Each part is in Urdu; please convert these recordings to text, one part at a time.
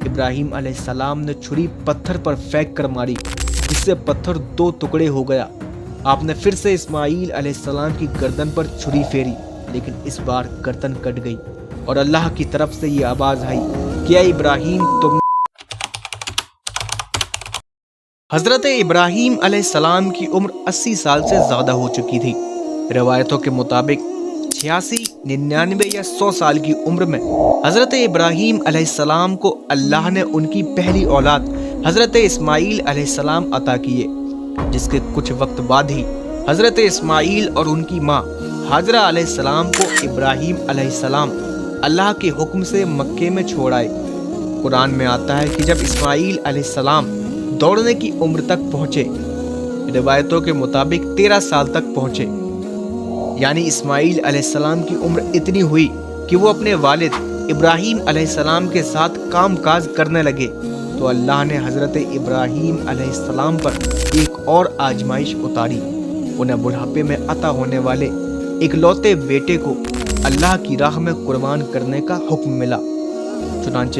ابراہیم علیہ السلام نے چھری پتھر پر پھینک کر ماری، جس سے پتھر 2 ٹکڑے ہو گیا۔ آپ نے پھر سے اسماعیل علیہ السلام کی گردن پر چھری پھیری، لیکن اس بار گردن کٹ گئی اور اللہ کی طرف سے یہ آواز آئی کہ اے ابراہیم تم نے۔ حضرت ابراہیم علیہ السلام کی عمر 80 سال سے زیادہ ہو چکی تھی۔ روایتوں کے مطابق 86، 99 یا 100 سال کی عمر میں حضرت ابراہیم علیہ السلام کو اللہ نے ان کی پہلی اولاد حضرت اسماعیل علیہ السلام عطا کیے، جس کے کچھ وقت بعد ہی حضرت اسماعیل اور ان کی ماں ہاجرہ علیہ السلام کو ابراہیم علیہ السلام اللہ کے حکم سے مکے میں چھوڑ آئے۔ قرآن میں آتا ہے کہ جب اسماعیل علیہ السلام دوڑنے کی عمر تک پہنچے، روایتوں کے مطابق 13 سال تک پہنچے، یعنی اسماعیل علیہ السلام کی عمر اتنی ہوئی کہ وہ اپنے والد ابراہیم علیہ السلام کے ساتھ کام کاج کرنے لگے، تو اللہ نے حضرت ابراہیم علیہ السلام پر ایک اور آزمائش اتاری۔ انہیں بڑھاپے میں عطا ہونے والے اکلوتے بیٹے کو اللہ کی راہ میں قربان کرنے کا حکم ملا۔ چنانچہ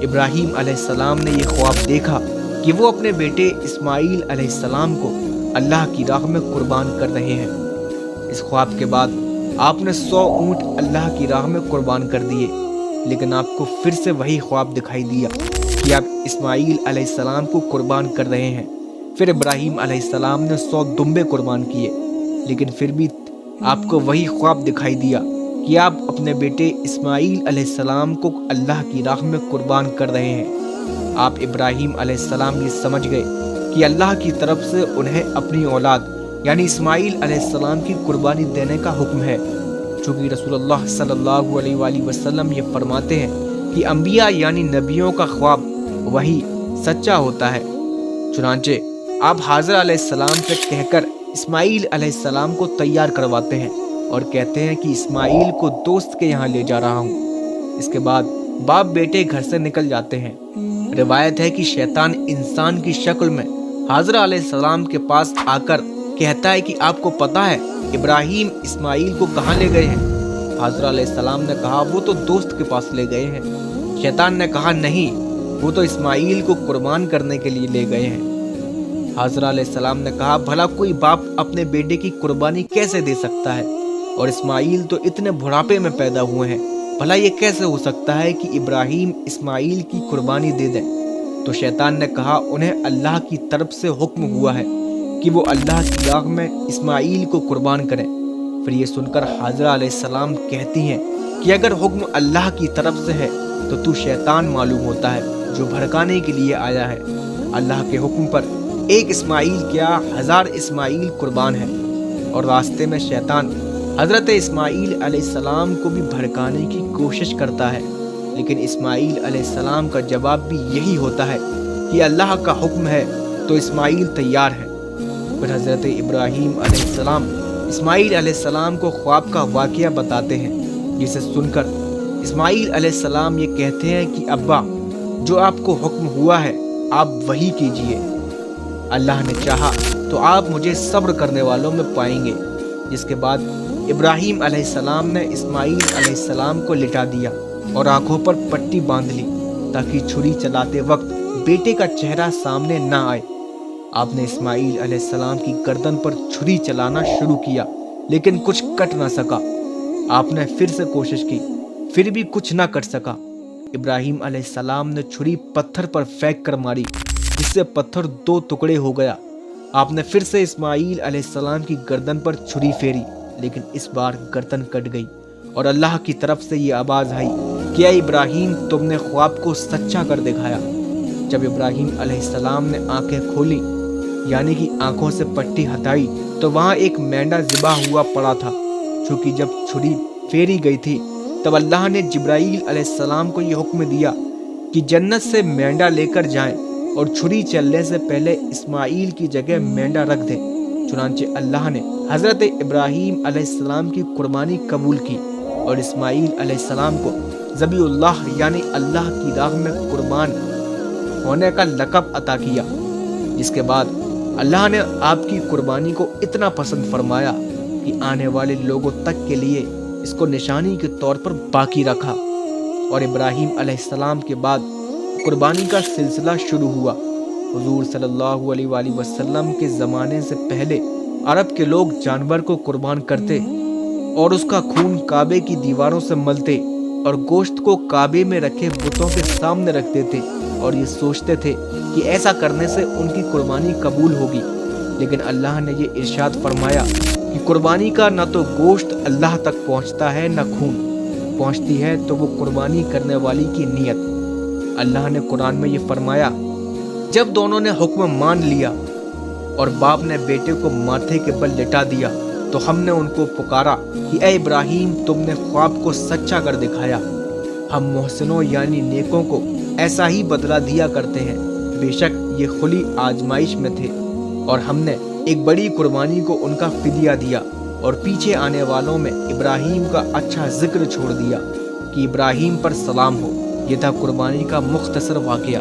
ابراہیم علیہ السلام نے یہ خواب دیکھا کہ وہ اپنے بیٹے اسماعیل علیہ السلام کو اللہ کی راہ میں قربان کر رہے ہیں۔ اس خواب کے بعد آپ نے 100 اونٹ اللہ کی راہ میں قربان کر دیے، لیکن آپ کو پھر سے وہی خواب دکھائی دیا کہ آپ اسماعیل علیہ السلام کو قربان کر رہے ہیں۔ پھر ابراہیم علیہ السلام نے 100 دمبے قربان کیے، لیکن پھر بھی آپ کو وہی خواب دکھائی دیا کہ آپ اپنے بیٹے اسماعیل علیہ السلام کو اللہ کی راہ میں قربان کر رہے ہیں۔ آپ ابراہیم علیہ السلام یہ سمجھ گئے کہ اللہ کی طرف سے انہیں اپنی اولاد یعنی اسماعیل علیہ السلام کی قربانی دینے کا حکم ہے، چونکہ رسول اللہ صلی اللہ علیہ وآلہ وسلم یہ فرماتے ہیں کہ انبیاء یعنی نبیوں کا خواب وہی سچا ہوتا ہے۔ چنانچہ آپ حاضرہ علیہ السلام سے کہہ کر اسماعیل علیہ السلام کو تیار کرواتے ہیں اور کہتے ہیں کہ اسماعیل کو دوست کے یہاں لے جا رہا ہوں۔ اس کے بعد باپ بیٹے گھر سے نکل جاتے ہیں۔ روایت ہے کہ شیطان انسان کی شکل میں حاضرہ علیہ السلام کے پاس آ کر کہتا ہے کہ آپ کو پتہ ہے ابراہیم اسماعیل کو کہاں لے گئے ہیں؟ حاضرہ علیہ السلام نے کہا وہ تو دوست کے پاس لے گئے ہیں۔ شیطان نے کہا نہیں، وہ تو اسماعیل کو قربان کرنے کے لیے لے گئے ہیں۔ حاضرہ علیہ السلام نے کہا بھلا کوئی باپ اپنے بیٹے کی قربانی کیسے دے سکتا ہے؟ اور اسماعیل تو اتنے بڑھاپے میں پیدا ہوئے ہیں، بھلا یہ کیسے ہو سکتا ہے کہ ابراہیم اسماعیل کی قربانی دے دیں؟ تو شیطان نے کہا انہیں اللہ کی طرف سے حکم ہوا ہے کہ وہ اللہ کی راہ میں اسماعیل کو قربان کریں۔ پھر یہ سن کر حاضرہ علیہ السلام کہتی ہیں کہ اگر حکم اللہ کی طرف سے ہے تو شیطان معلوم ہوتا ہے جو بھڑکانے کے لیے آیا ہے۔ اللہ کے حکم پر ایک اسماعیل کیا 1000 اسماعیل قربان ہے، اور راستے میں شیطان حضرت اسماعیل علیہ السلام کو بھی بھڑکانے کی کوشش کرتا ہے، لیکن اسماعیل علیہ السلام کا جواب بھی یہی ہوتا ہے کہ اللہ کا حکم ہے تو اسماعیل تیار ہے۔ پھر حضرت ابراہیم علیہ السلام اسماعیل علیہ السلام کو خواب کا واقعہ بتاتے ہیں، جسے سن کر اسماعیل علیہ السلام یہ کہتے ہیں کہ ابا، جو آپ کو حکم ہوا ہے آپ وہی کیجئے، اللہ نے چاہا تو آپ مجھے صبر کرنے والوں میں پائیں گے۔ جس کے بعد ابراہیم علیہ السلام نے اسماعیل علیہ السلام کو لٹا دیا اور آنکھوں پر پٹی باندھ لی تاکہ چھری چلاتے وقت بیٹے کا چہرہ سامنے نہ آئے۔ آپ نے اسماعیل علیہ السلام کی گردن پر چھری چلانا شروع کیا، لیکن کچھ کٹ نہ سکا۔ آپ نے پھر سے کوشش کی، پھر بھی کچھ نہ کٹ سکا۔ ابراہیم علیہ السلام نے چھری پتھر پر پھینک کر ماری، جس سے پتھر 2 ٹکڑے ہو گیا۔ آپ نے پھر سے اسماعیل علیہ السلام کی گردن پر چھری پھیری، لیکن اس بار گردن کٹ گئی اور اللہ کی طرف سے یہ آواز آئی کہ اے ابراہیم تم نے خواب کو سچا کر دکھایا۔ جب ابراہیم علیہ السلام نے آنکھیں کھولی یعنی کہ آنکھوں سے پٹی ہٹائی تو وہاں ایک مینڈا ذبح ہوا پڑا تھا۔ چونکہ جب چھری پھیری گئی تھی تب اللہ نے جبرائیل علیہ السلام کو یہ حکم دیا کہ جنت سے مینڈا لے کر جائیں اور چھری چلنے سے پہلے اسماعیل کی جگہ مینڈا رکھ دیں۔ چنانچہ اللہ نے حضرت ابراہیم علیہ السلام کی قربانی قبول کی اور اسماعیل علیہ السلام کو ذبیح اللہ یعنی اللہ کی راہ میں قربان ہونے کا لقب عطا کیا۔ جس کے بعد اللہ نے آپ کی قربانی کو اتنا پسند فرمایا کہ آنے والے لوگوں تک کے لیے اس کو نشانی کے طور پر باقی رکھا، اور ابراہیم علیہ السلام کے بعد قربانی کا سلسلہ شروع ہوا۔ حضور صلی اللہ علیہ وآلہ وسلم کے زمانے سے پہلے عرب کے لوگ جانور کو قربان کرتے اور اس کا خون کعبے کی دیواروں سے ملتے اور گوشت کو کعبے میں رکھے بتوں کے سامنے رکھ دیتے اور یہ سوچتے تھے کہ ایسا کرنے سے ان کی قربانی قبول ہوگی۔ لیکن اللہ نے یہ ارشاد فرمایا کہ قربانی کا نہ تو گوشت اللہ تک پہنچتا ہے نہ خون، پہنچتی ہے تو وہ قربانی کرنے والی کی نیت۔ اللہ نے قرآن میں یہ فرمایا، جب دونوں نے حکم مان لیا اور باپ نے بیٹے کو ماتھے کے بل لٹا دیا تو ہم نے ان کو پکارا کہ اے ابراہیم، تم نے خواب کو سچا کر دکھایا، ہم محسنوں یعنی نیکوں کو ایسا ہی بدلہ دیا کرتے ہیں۔ بے شک یہ کھلی آزمائش میں تھے اور ہم نے ایک بڑی قربانی کو ان کا فدیہ دیا اور پیچھے آنے والوں میں ابراہیم کا اچھا ذکر چھوڑ دیا کہ ابراہیم پر سلام ہو۔ یہ تھا قربانی کا مختصر واقعہ۔